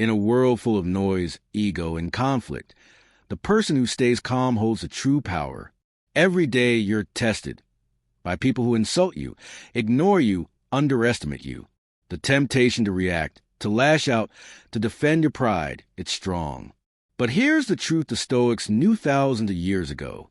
In a world full of noise, ego, and conflict, the person who stays calm holds the true power. Every day you're tested by people who insult you, ignore you, underestimate you. The temptation to react, to lash out, to defend your pride, it's strong. But here's the truth the Stoics knew thousands of years ago.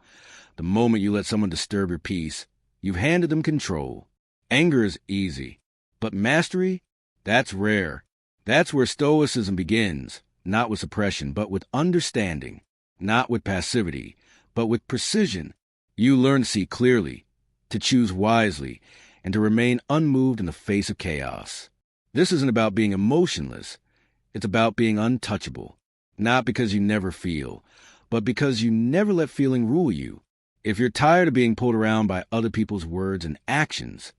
The moment you let someone disturb your peace, you've handed them control. Anger is easy, but mastery, that's rare. That's where Stoicism begins, not with suppression, but with understanding, not with passivity, but with precision. You learn to see clearly, to choose wisely, and to remain unmoved in the face of chaos. This isn't about being emotionless. It's about being untouchable, not because you never feel, but because you never let feeling rule you. If you're tired of being pulled around by other people's words and actions,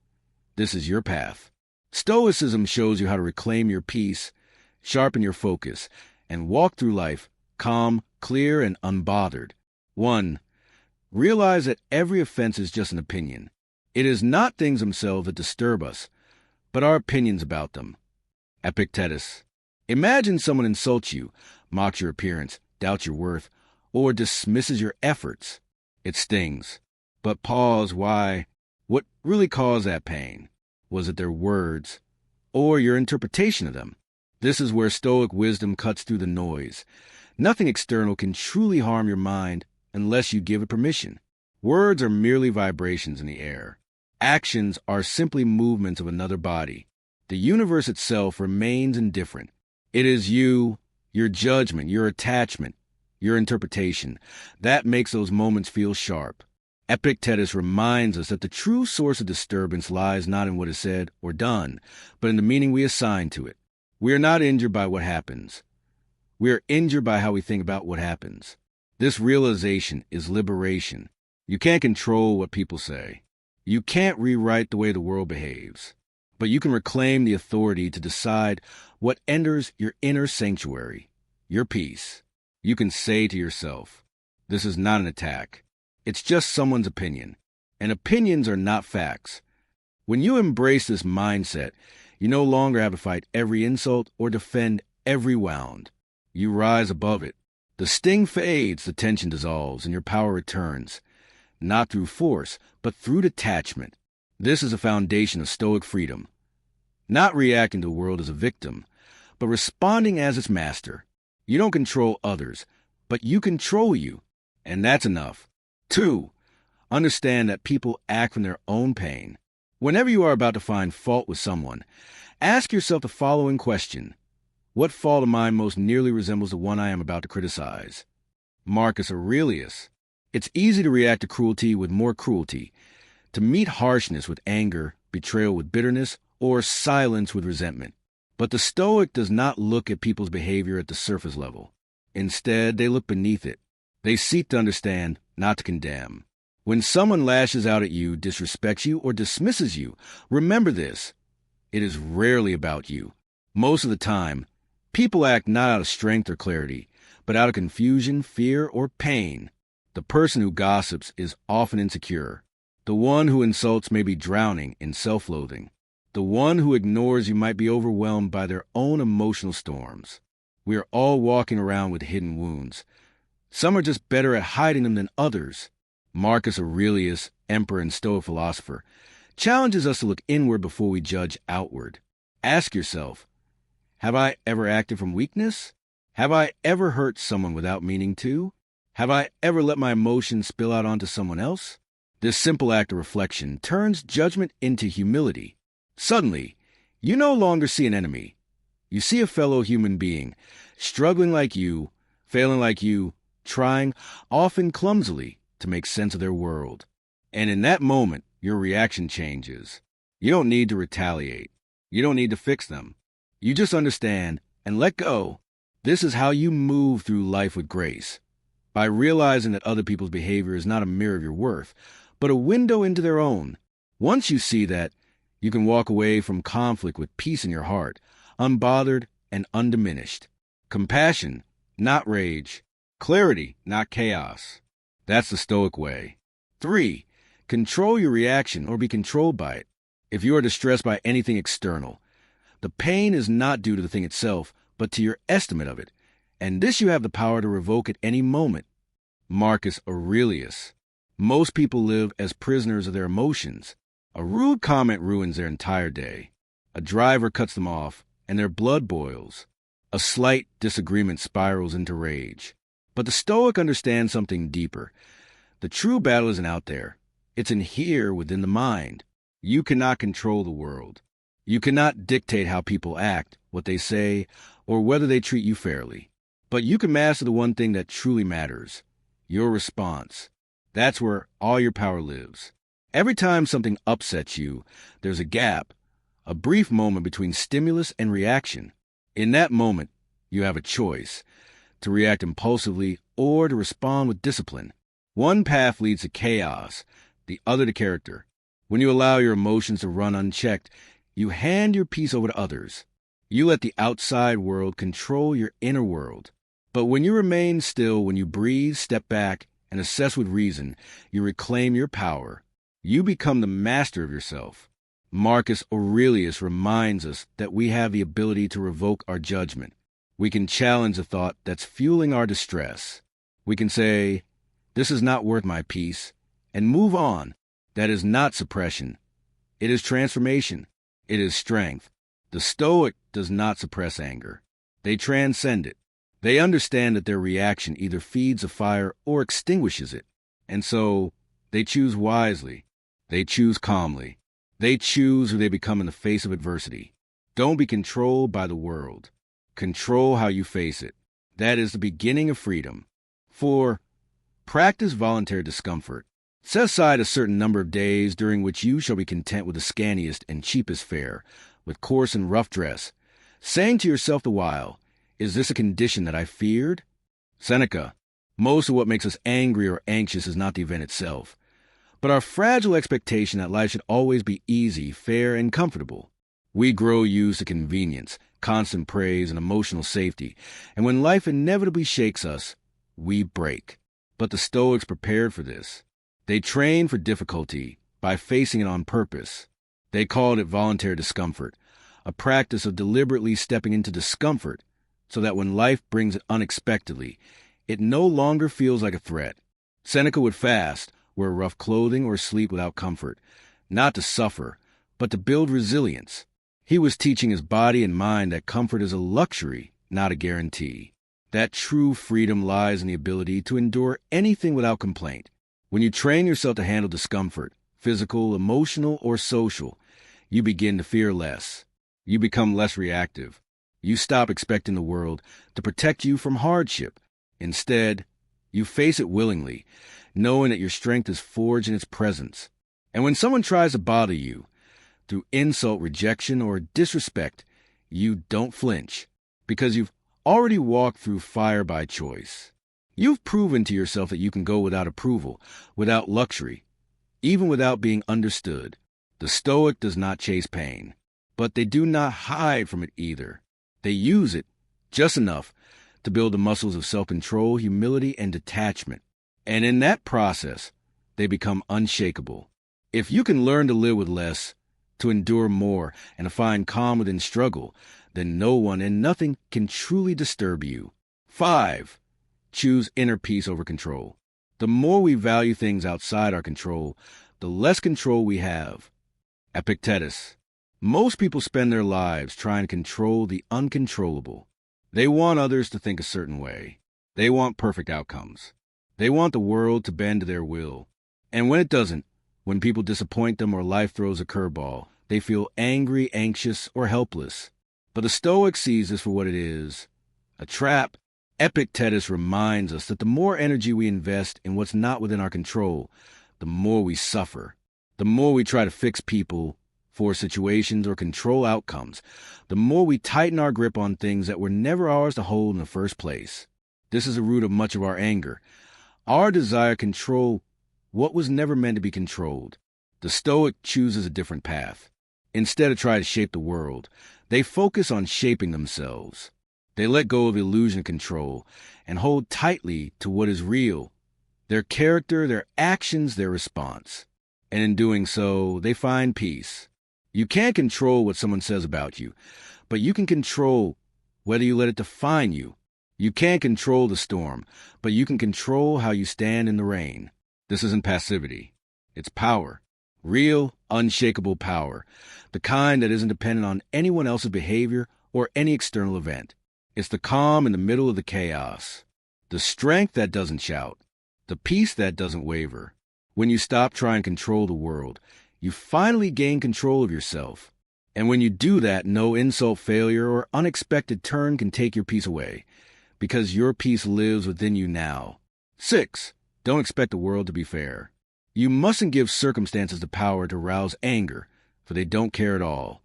this is your path. Stoicism shows you how to reclaim your peace, sharpen your focus, and walk through life calm, clear, and unbothered. 1. Realize that every offense is just an opinion. It is not things themselves that disturb us, but our opinions about them. Epictetus. Imagine someone insults you, mocks your appearance, doubts your worth, or dismisses your efforts. It stings. But pause. Why? What really caused that pain? Was it their words, or your interpretation of them? This is where Stoic wisdom cuts through the noise. Nothing external can truly harm your mind unless you give it permission. Words are merely vibrations in the air. Actions are simply movements of another body. The universe itself remains indifferent. It is you, your judgment, your attachment, your interpretation, that makes those moments feel sharp. Epictetus reminds us that the true source of disturbance lies not in what is said or done, but in the meaning we assign to it. We are not injured by what happens. We are injured by how we think about what happens. This realization is liberation. You can't control what people say. You can't rewrite the way the world behaves. But you can reclaim the authority to decide what enters your inner sanctuary, your peace. You can say to yourself, this is not an attack. It's just someone's opinion. And opinions are not facts. When you embrace this mindset, you no longer have to fight every insult or defend every wound. You rise above it. The sting fades, the tension dissolves, and your power returns. Not through force, but through detachment. This is the foundation of Stoic freedom. Not reacting to the world as a victim, but responding as its master. You don't control others, but you control you. And that's enough. 2. Understand that people act from their own pain. Whenever you are about to find fault with someone, ask yourself the following question. What fault of mine most nearly resembles the one I am about to criticize? Marcus Aurelius. It's easy to react to cruelty with more cruelty, to meet harshness with anger, betrayal with bitterness, or silence with resentment. But the Stoic does not look at people's behavior at the surface level. Instead, they look beneath it. They seek to understand, not to condemn. When someone lashes out at you, disrespects you, or dismisses you, remember this. It is rarely about you. Most of the time, people act not out of strength or clarity, but out of confusion, fear, or pain. The person who gossips is often insecure. The one who insults may be drowning in self-loathing. The one who ignores you might be overwhelmed by their own emotional storms. We are all walking around with hidden wounds. Some are just better at hiding them than others. Marcus Aurelius, emperor and Stoic philosopher, challenges us to look inward before we judge outward. Ask yourself, have I ever acted from weakness? Have I ever hurt someone without meaning to? Have I ever let my emotions spill out onto someone else? This simple act of reflection turns judgment into humility. Suddenly, you no longer see an enemy. You see a fellow human being, struggling like you, failing like you, trying, often clumsily, to make sense of their world. And in that moment, your reaction changes. You don't need to retaliate. You don't need to fix them. You just understand and let go. This is how you move through life with grace. By realizing that other people's behavior is not a mirror of your worth, but a window into their own. Once you see that, you can walk away from conflict with peace in your heart, unbothered and undiminished. Compassion, not rage. Clarity, not chaos. That's the Stoic way. 3. Control your reaction or be controlled by it. If you are distressed by anything external, the pain is not due to the thing itself, but to your estimate of it, and this you have the power to revoke at any moment. Marcus Aurelius. Most people live as prisoners of their emotions. A rude comment ruins their entire day. A driver cuts them off, and their blood boils. A slight disagreement spirals into rage. But the Stoic understands something deeper. The true battle isn't out there. It's in here within the mind. You cannot control the world. You cannot dictate how people act, what they say, or whether they treat you fairly. But you can master the one thing that truly matters, your response. That's where all your power lives. Every time something upsets you, there's a gap, a brief moment between stimulus and reaction. In that moment, you have a choice, to react impulsively or to respond with discipline. One path leads to chaos, the other to character. When you allow your emotions to run unchecked, you hand your peace over to others. You let the outside world control your inner world. But when you remain still, when you breathe, step back, and assess with reason, you reclaim your power. You become the master of yourself. Marcus Aurelius reminds us that we have the ability to revoke our judgment. We can challenge the thought that's fueling our distress. We can say, "This is not worth my peace," and move on. That is not suppression. It is transformation. It is strength. The Stoic does not suppress anger. They transcend it. They understand that their reaction either feeds a fire or extinguishes it. And so, they choose wisely. They choose calmly. They choose who they become in the face of adversity. Don't be controlled by the world. Control how you face it. That is the beginning of freedom. 4. Practice voluntary discomfort. Set aside a certain number of days during which you shall be content with the scantiest and cheapest fare, with coarse and rough dress, saying to yourself the while, "Is this a condition that I feared?" Seneca. Most of what makes us angry or anxious is not the event itself, but our fragile expectation that life should always be easy, fair, and comfortable. We grow used to convenience, constant praise, and emotional safety, and when life inevitably shakes us, we break. But the Stoics prepared for this. They trained for difficulty by facing it on purpose. They called it voluntary discomfort, a practice of deliberately stepping into discomfort so that when life brings it unexpectedly, it no longer feels like a threat. Seneca would fast, wear rough clothing, or sleep without comfort, not to suffer, but to build resilience. He was teaching his body and mind that comfort is a luxury, not a guarantee. That true freedom lies in the ability to endure anything without complaint. When you train yourself to handle discomfort, physical, emotional, or social, you begin to fear less. You become less reactive. You stop expecting the world to protect you from hardship. Instead, you face it willingly, knowing that your strength is forged in its presence. And when someone tries to bother you, through insult, rejection, or disrespect, you don't flinch, because you've already walked through fire by choice. You've proven to yourself that you can go without approval, without luxury, even without being understood. The Stoic does not chase pain, but they do not hide from it either. They use it, just enough, to build the muscles of self-control, humility, and detachment. And in that process, they become unshakable. If you can learn to live with less, to endure more, and to find calm within struggle, then no one and nothing can truly disturb you. 5. Choose inner peace over control. The more we value things outside our control, the less control we have. Epictetus. Most people spend their lives trying to control the uncontrollable. They want others to think a certain way. They want perfect outcomes. They want the world to bend to their will. And when it doesn't, when people disappoint them or life throws a curveball, they feel angry, anxious, or helpless. But the Stoic sees this for what it is, a trap. Epictetus reminds us that the more energy we invest in what's not within our control, the more we suffer. The more we try to fix people, force situations, or control outcomes, the more we tighten our grip on things that were never ours to hold in the first place. This is the root of much of our anger. Our desire to control what was never meant to be controlled. The Stoic chooses a different path. Instead of trying to shape the world, they focus on shaping themselves. They let go of the illusion of control and hold tightly to what is real, their character, their actions, their response. And in doing so, they find peace. You can't control what someone says about you, but you can control whether you let it define you. You can't control the storm, but you can control how you stand in the rain. This isn't passivity. It's power. Real, unshakable power. The kind that isn't dependent on anyone else's behavior or any external event. It's the calm in the middle of the chaos. The strength that doesn't shout. The peace that doesn't waver. When you stop trying to control the world, you finally gain control of yourself. And when you do that, no insult, failure, or unexpected turn can take your peace away, because your peace lives within you now. 6. Don't expect the world to be fair. You mustn't give circumstances the power to rouse anger, for they don't care at all.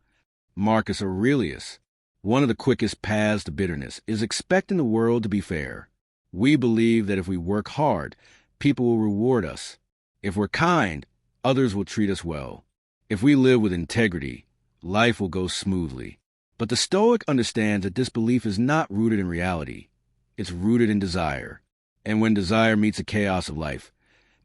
Marcus Aurelius. One of the quickest paths to bitterness is expecting the world to be fair. We believe that if we work hard, people will reward us. If we're kind, others will treat us well. If we live with integrity, life will go smoothly. But the Stoic understands that this belief is not rooted in reality. It's rooted in desire. And when desire meets the chaos of life,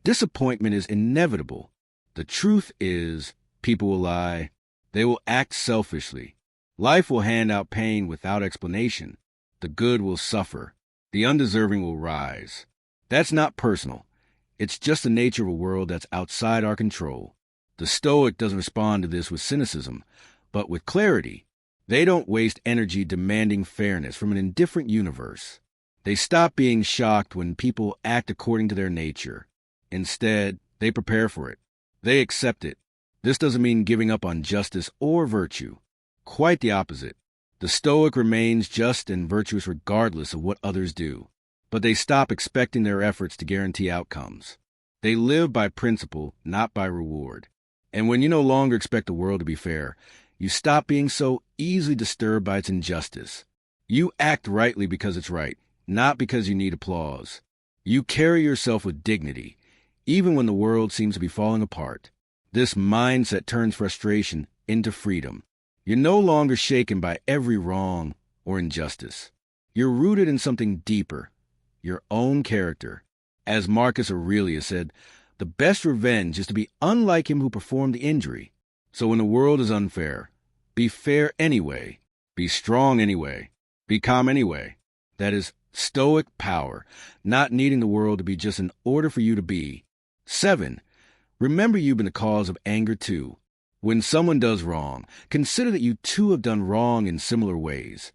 disappointment is inevitable. The truth is, people will lie. They will act selfishly. Life will hand out pain without explanation. The good will suffer. The undeserving will rise. That's not personal. It's just the nature of a world that's outside our control. The Stoic doesn't respond to this with cynicism, but with clarity. They don't waste energy demanding fairness from an indifferent universe. They stop being shocked when people act according to their nature. Instead, they prepare for it. They accept it. This doesn't mean giving up on justice or virtue. Quite the opposite. The Stoic remains just and virtuous regardless of what others do. But they stop expecting their efforts to guarantee outcomes. They live by principle, not by reward. And when you no longer expect the world to be fair, you stop being so easily disturbed by its injustice. You act rightly because it's right, not because you need applause. You carry yourself with dignity, even when the world seems to be falling apart. This mindset turns frustration into freedom. You're no longer shaken by every wrong or injustice. You're rooted in something deeper, your own character. As Marcus Aurelius said, the best revenge is to be unlike him who performed the injury. So when the world is unfair, be fair anyway. Be strong anyway. Be calm anyway. That is Stoic power, not needing the world to be just an order for you to be. 7. Remember you've been the cause of anger too. When someone does wrong, consider that you too have done wrong in similar ways.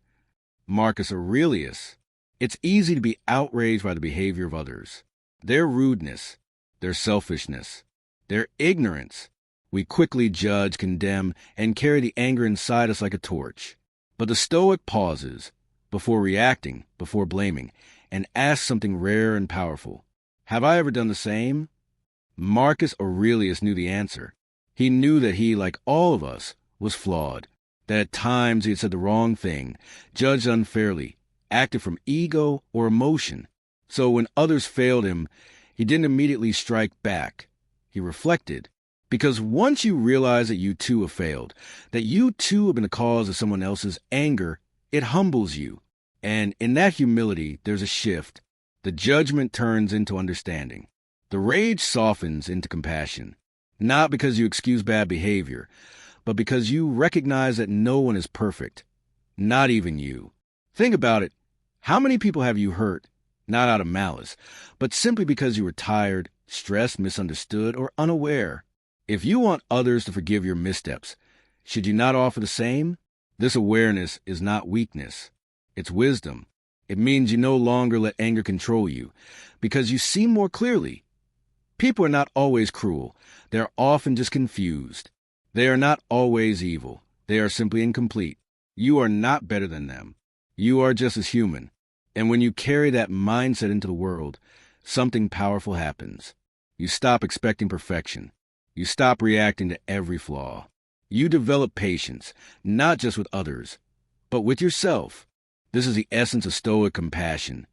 Marcus Aurelius. It's easy to be outraged by the behavior of others. Their rudeness, their selfishness, their ignorance. We quickly judge, condemn, and carry the anger inside us like a torch. But the Stoic pauses, before reacting, before blaming, and asks something rare and powerful. Have I ever done the same? Marcus Aurelius knew the answer. He knew that he, like all of us, was flawed, that at times he had said the wrong thing, judged unfairly, acted from ego or emotion. So when others failed him, he didn't immediately strike back. He reflected. Because once you realize that you too have failed, that you too have been the cause of someone else's anger, it humbles you. And in that humility, there's a shift. The judgment turns into understanding. The rage softens into compassion. Not because you excuse bad behavior, but because you recognize that no one is perfect. Not even you. Think about it. How many people have you hurt, not out of malice, but simply because you were tired, stressed, misunderstood, or unaware? If you want others to forgive your missteps, should you not offer the same? This awareness is not weakness. It's wisdom. It means you no longer let anger control you, because you see more clearly. People are not always cruel. They're often just confused. They are not always evil. They are simply incomplete. You are not better than them. You are just as human. And when you carry that mindset into the world, something powerful happens. You stop expecting perfection. You stop reacting to every flaw. You develop patience, not just with others, but with yourself. This is the essence of Stoic compassion.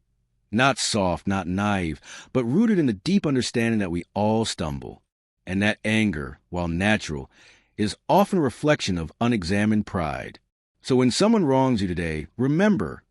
Not soft, not naive, but rooted in the deep understanding that we all stumble. And that anger, while natural, is often a reflection of unexamined pride. So when someone wrongs you today, remember,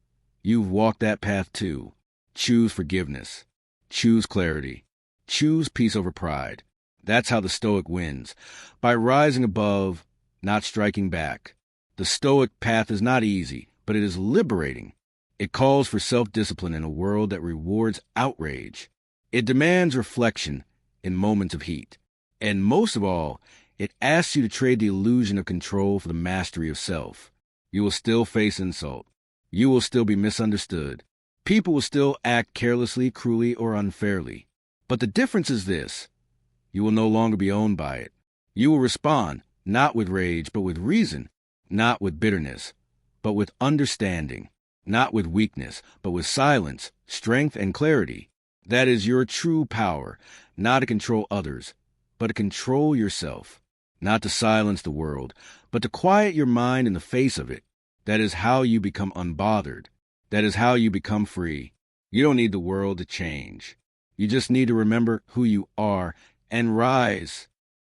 you've walked that path too. Choose forgiveness. Choose clarity. Choose peace over pride. That's how the Stoic wins, by rising above, not striking back. The Stoic path is not easy, but it is liberating. It calls for self-discipline in a world that rewards outrage. It demands reflection in moments of heat. And most of all, it asks you to trade the illusion of control for the mastery of self. You will still face insult. You will still be misunderstood. People will still act carelessly, cruelly, or unfairly. But the difference is this: you will no longer be owned by it. You will respond, not with rage, but with reason, not with bitterness, but with understanding, not with weakness, but with silence, strength, and clarity. That is your true power, not to control others, but to control yourself, not to silence the world, but to quiet your mind in the face of it. That is how you become unbothered. That is how you become free. You don't need the world to change. You just need to remember who you are and rise.